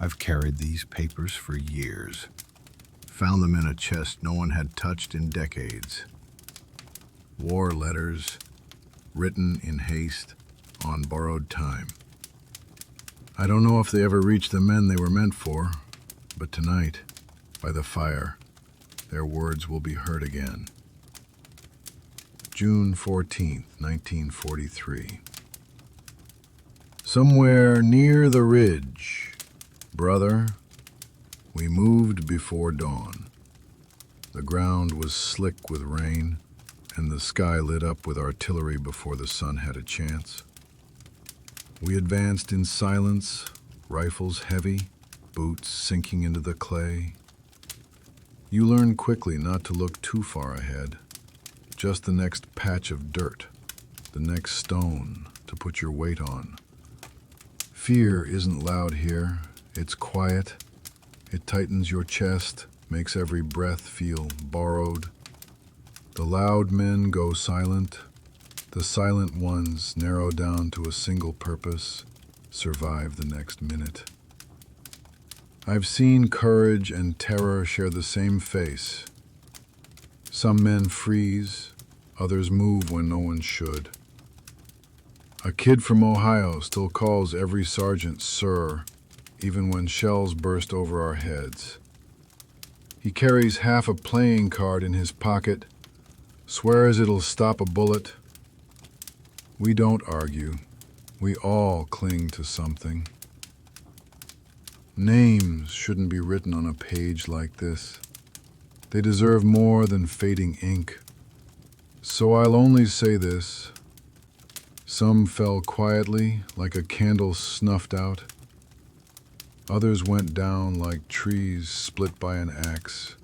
I've carried these papers for years. Found them in a chest no one had touched in decades. War letters, written in haste, on borrowed time. I don't know if they ever reached the men they were meant for, but tonight, by the fire, their words will be heard again. June 14th, 1943. Somewhere near the ridge, brother, we moved before dawn. The ground was slick with rain, and the sky lit up with artillery before the sun had a chance. We advanced in silence, rifles heavy, boots sinking into the clay. You learn quickly not to look too far ahead, just the next patch of dirt, the next stone to put your weight on. Fear isn't loud here, it's quiet. It tightens your chest, makes every breath feel borrowed. The loud men go silent. The silent ones narrow down to a single purpose, survive the next minute. I've seen courage and terror share the same face. Some men freeze, others move when no one should. A kid from Ohio still calls every sergeant sir, even when shells burst over our heads. He carries half a playing card in his pocket, swears it'll stop a bullet. We don't argue. We all cling to something. Names shouldn't be written on a page like this. They deserve more than fading ink. So I'll only say this. Some fell quietly, like a candle snuffed out. Others went down like trees split by an axe.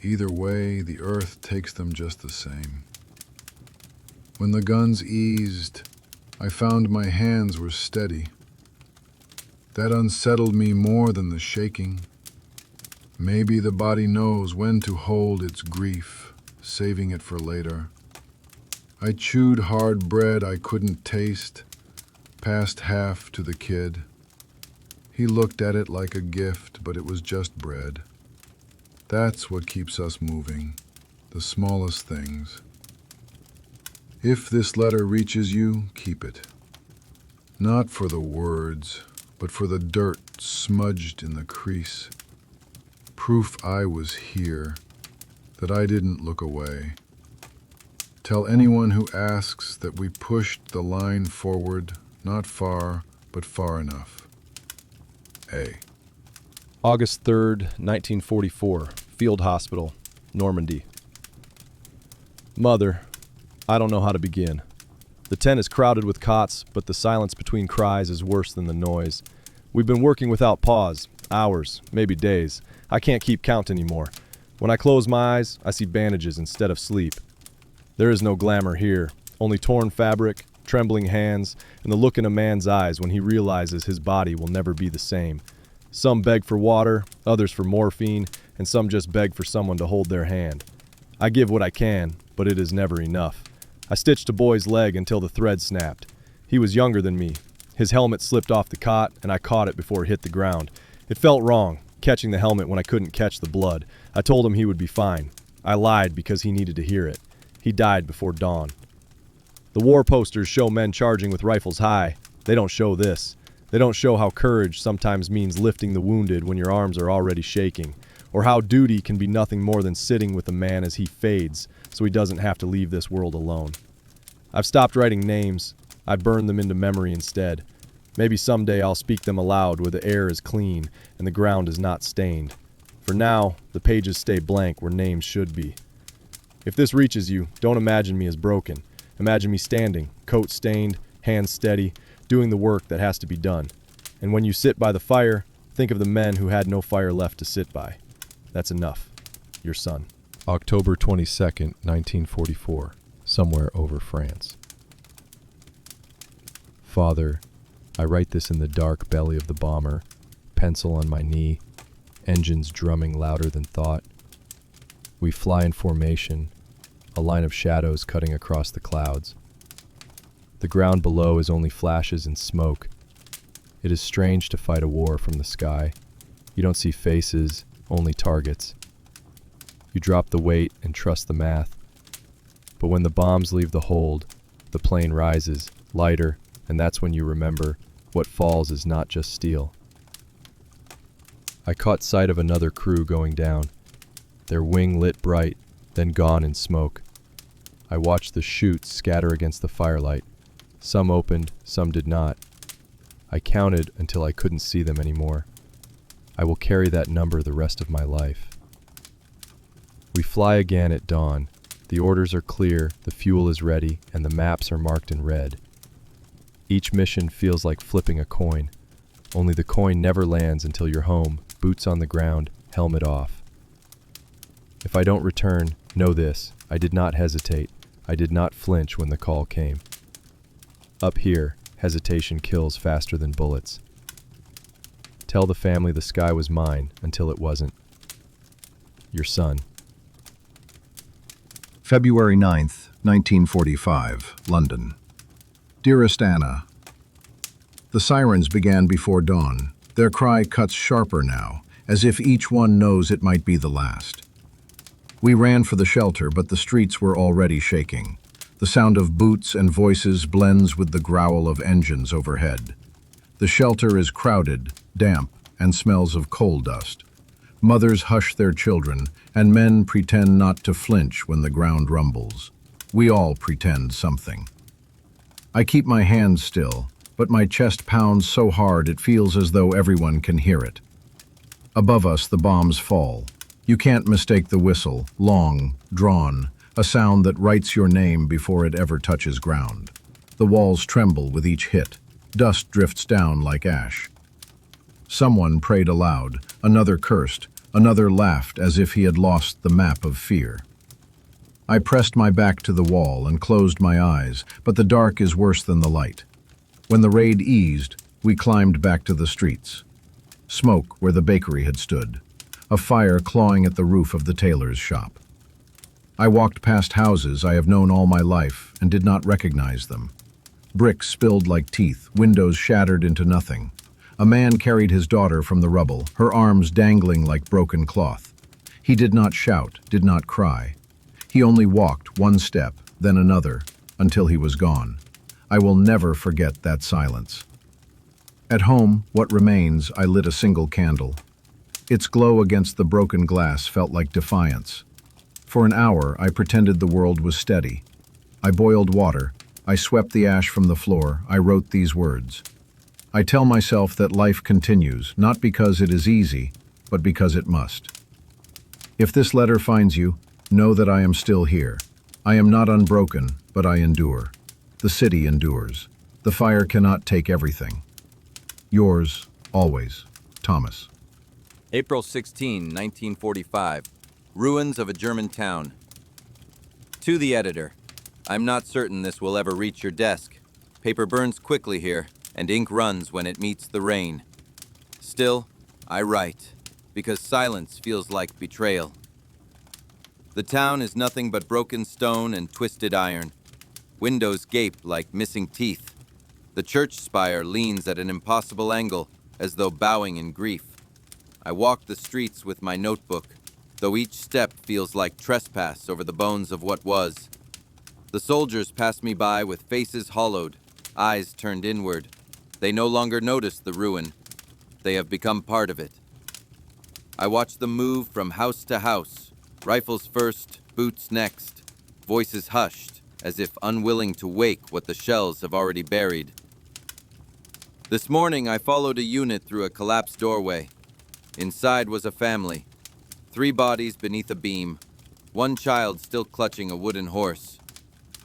Either way, the earth takes them just the same. When the guns eased, I found my hands were steady. That unsettled me more than the shaking. Maybe the body knows when to hold its grief, saving it for later. I chewed hard bread I couldn't taste, passed half to the kid. He looked at it like a gift, but it was just bread. That's what keeps us moving, the smallest things. If this letter reaches you, keep it. Not for the words, but for the dirt smudged in the crease. Proof I was here, that I didn't look away. Tell anyone who asks that we pushed the line forward, not far, but far enough. A. August 3rd, 1944, Field Hospital, Normandy. Mother, I don't know how to begin. The tent is crowded with cots, but the silence between cries is worse than the noise. We've been working without pause, hours, maybe days. I can't keep count anymore. When I close my eyes, I see bandages instead of sleep. There is no glamour here, only torn fabric, trembling hands, and the look in a man's eyes when he realizes his body will never be the same. Some beg for water, others for morphine, and some just beg for someone to hold their hand. I give what I can, but it is never enough. I stitched a boy's leg until the thread snapped. He was younger than me. His helmet slipped off the cot, and I caught it before it hit the ground. It felt wrong, catching the helmet when I couldn't catch the blood. I told him he would be fine. I lied because he needed to hear it. He died before dawn. The war posters show men charging with rifles high. They don't show this. They don't show how courage sometimes means lifting the wounded when your arms are already shaking, or how duty can be nothing more than sitting with a man as he fades so he doesn't have to leave this world alone. I've stopped writing names. I burned them into memory instead. Maybe someday I'll speak them aloud where the air is clean and the ground is not stained. For now, the pages stay blank where names should be. If this reaches you, don't imagine me as broken. Imagine me standing, coat stained, hands steady, doing the work that has to be done. And when you sit by the fire, think of the men who had no fire left to sit by. That's enough. Your son. October 22nd, 1944, somewhere over France. Father, I write this in the dark belly of the bomber, pencil on my knee, engines drumming louder than thought. We fly in formation, a line of shadows cutting across the clouds. The ground below is only flashes and smoke. It is strange to fight a war from the sky. You don't see faces, only targets. You drop the weight and trust the math. But when the bombs leave the hold, the plane rises, lighter, and that's when you remember what falls is not just steel. I caught sight of another crew going down, their wing lit bright, then gone in smoke. I watched the chutes scatter against the firelight. Some opened, some did not. I counted until I couldn't see them anymore. I will carry that number the rest of my life. We fly again at dawn. The orders are clear, the fuel is ready, and the maps are marked in red. Each mission feels like flipping a coin, only the coin never lands until you're home, boots on the ground, helmet off. If I don't return, know this: I did not hesitate. I did not flinch when the call came. Up here, hesitation kills faster than bullets. Tell the family the sky was mine until it wasn't. Your son. February 9th, 1945, London. Dearest Anna, the sirens began before dawn. Their cry cuts sharper now, as if each one knows it might be the last. We ran for the shelter, but the streets were already shaking. The sound of boots and voices blends with the growl of engines overhead. The shelter is crowded, damp, and smells of coal dust. Mothers hush their children, and men pretend not to flinch when the ground rumbles. We all pretend something. I keep my hands still, but my chest pounds so hard it feels as though everyone can hear it. Above us, the bombs fall. You can't mistake the whistle, long, drawn, a sound that writes your name before it ever touches ground. The walls tremble with each hit. Dust drifts down like ash. Someone prayed aloud, another cursed, another laughed as if he had lost the map of fear. I pressed my back to the wall and closed my eyes, but the dark is worse than the light. When the raid eased, we climbed back to the streets. Smoke where the bakery had stood. A fire clawing at the roof of the tailor's shop. I walked past houses I have known all my life and did not recognize them. Bricks spilled like teeth, windows shattered into nothing. A man carried his daughter from the rubble, her arms dangling like broken cloth. He did not shout, did not cry. He only walked one step, then another, until he was gone. I will never forget that silence. At home, what remains, I lit a single candle. Its glow against the broken glass felt like defiance. For an hour, I pretended the world was steady. I boiled water. I swept the ash from the floor. I wrote these words. I tell myself that life continues, not because it is easy, but because it must. If this letter finds you, know that I am still here. I am not unbroken, but I endure. The city endures. The fire cannot take everything. Yours, always, Thomas. April 16, 1945. Ruins of a German town. To the editor, I'm not certain this will ever reach your desk. Paper burns quickly here, and ink runs when it meets the rain. Still, I write, because silence feels like betrayal. The town is nothing but broken stone and twisted iron. Windows gape like missing teeth. The church spire leans at an impossible angle, as though bowing in grief. I walk the streets with my notebook, though each step feels like trespass over the bones of what was. The soldiers pass me by with faces hollowed, eyes turned inward. They no longer notice the ruin. They have become part of it. I watch them move from house to house, rifles first, boots next, voices hushed, as if unwilling to wake what the shells have already buried. This morning, I followed a unit through a collapsed doorway. Inside was a family. 3 bodies beneath a beam. 1 child still clutching a wooden horse.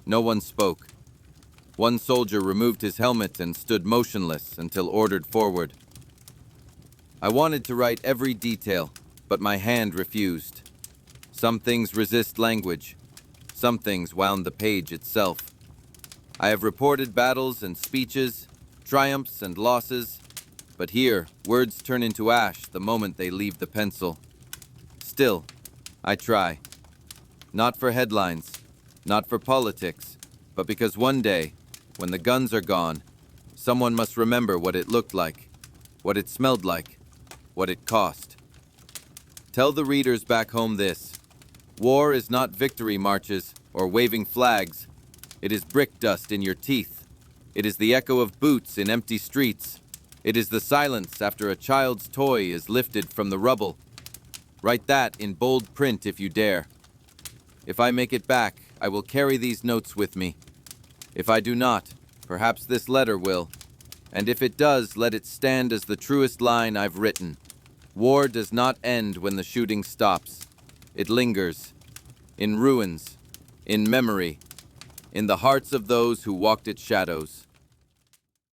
No one spoke. 1 soldier removed his helmet and stood motionless until ordered forward. I wanted to write every detail, but my hand refused. Some things resist language. Some things wound the page itself. I have reported battles and speeches, triumphs and losses, but here, words turn into ash the moment they leave the pencil. Still, I try. Not for headlines, not for politics, but because one day, when the guns are gone, someone must remember what it looked like what it smelled like, what it cost. Tell the readers back home this. War is not victory marches or waving flags. It is brick dust in your teeth. It is the echo of boots in empty streets. It is the silence after a child's toy is lifted from the rubble. Write that in bold print if you dare. If I make it back, I will carry these notes with me. If I do not, perhaps this letter will. And if it does, let it stand as the truest line I've written. War does not end when the shooting stops. It lingers, in ruins, in memory, in the hearts of those who walked its shadows.